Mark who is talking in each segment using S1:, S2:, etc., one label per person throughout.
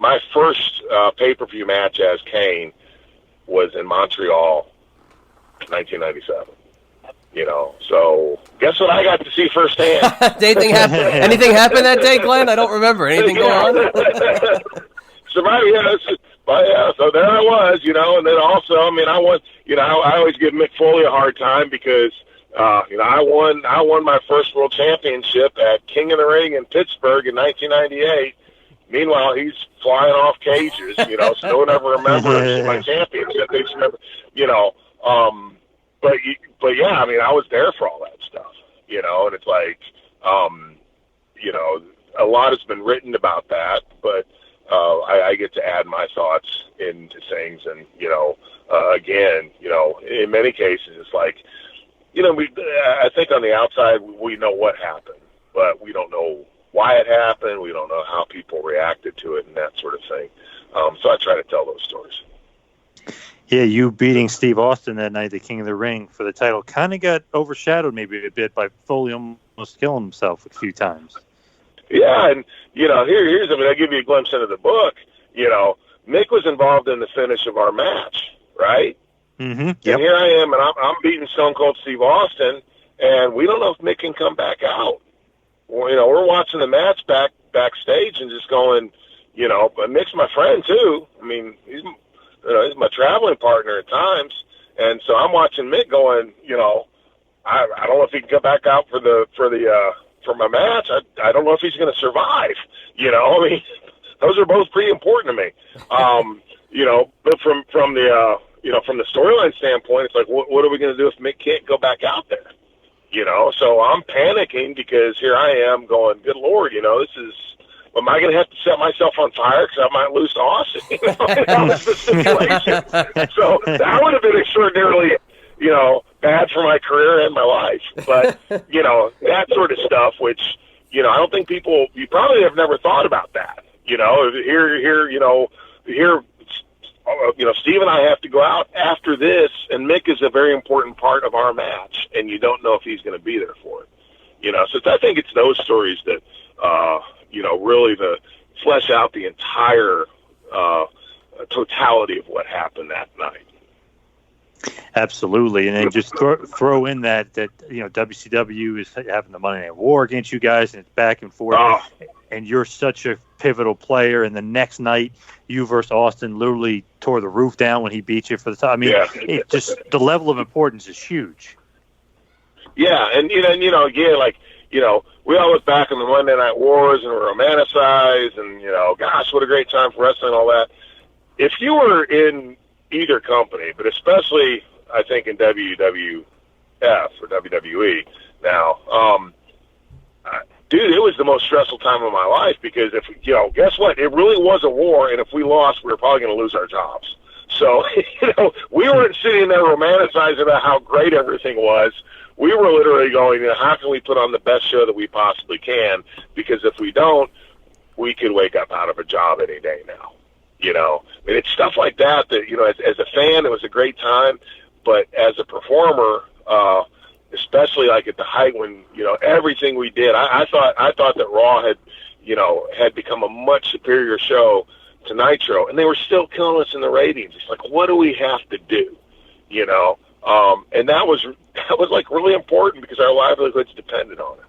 S1: my first pay-per-view match as Kane was in Montreal, 1997. So guess what I got to see firsthand?
S2: Anything happen that day, Glenn? I don't remember. Anything going on?
S1: So there I was, and then also, I won, I always give Mick Foley a hard time because, I won my first world championship at King of the Ring in Pittsburgh in 1998. Meanwhile, he's flying off cages, so no one ever remembers my championship. They just remember, but yeah, I was there for all that stuff, and it's like, a lot has been written about that, but I get to add my thoughts into things, and again, in many cases, it's like, I think on the outside we know what happened, but we don't know why it happened. We don't know how people reacted to it and that sort of thing. So I try to tell those stories.
S3: Yeah, you beating Steve Austin that night, the King of the Ring, for the title, kind of got overshadowed maybe a bit by Foley almost killing himself a few times.
S1: Yeah, and, I'll give you a glimpse into the book. Mick was involved in the finish of our match, right?
S3: Mm-hmm. Yep.
S1: And here I am, and I'm beating Stone Cold Steve Austin, and we don't know if Mick can come back out. Well, we're watching the match backstage and just going, but Mick's my friend too. He's my traveling partner at times, and so I'm watching Mick going, I don't know if he can come back out for my match. I don't know if he's going to survive. Those are both pretty important to me. But from the storyline standpoint, it's like, what are we going to do if Mick can't go back out there? So I'm panicking because here I am going, good Lord, am I going to have to set myself on fire because I might lose to Austin? That was the situation. So that would have been extraordinarily, bad for my career and my life. But, that sort of stuff, which, I don't think you probably have never thought about that. Here, Steve and I have to go out after this, and Mick is a very important part of our match, and you don't know if he's going to be there for it. So I think it's those stories that, really flesh out the entire totality of what happened that night.
S3: Absolutely, and then just throw in that WCW is having the Monday Night War against you guys, and it's back and forth, and you're such a pivotal player. And the next night, you versus Austin literally tore the roof down when he beat you for the time. It just the level of importance is huge.
S1: Yeah, and again, we all look back on the Monday Night Wars and romanticize, and gosh, what a great time for wrestling and all that. If you were in either company, but especially I think in WWF or WWE now, dude, it was the most stressful time of my life because guess what? It really was a war, and if we lost, we were probably going to lose our jobs. So, we weren't sitting there romanticizing about how great everything was. We were literally going, how can we put on the best show that we possibly can? Because if we don't, we could wake up out of a job any day now. It's stuff like that as a fan, it was a great time. But as a performer, especially like at the height when, everything we did, I thought that Raw had become a much superior show to Nitro, and they were still killing us in the ratings. It's like, what do we have to do? And that was like really important because our livelihoods depended on it.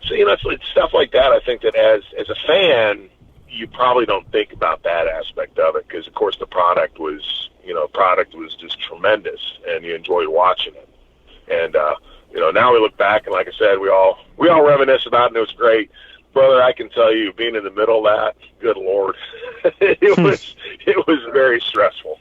S1: So, it's stuff like that. I think that as a fan, you probably don't think about that aspect of it because, of course, the product was just tremendous, and you enjoyed watching it. And now we look back, and like I said, we all reminisce about it, and it was great. Brother, I can tell you, being in the middle of that, good Lord, it was very stressful.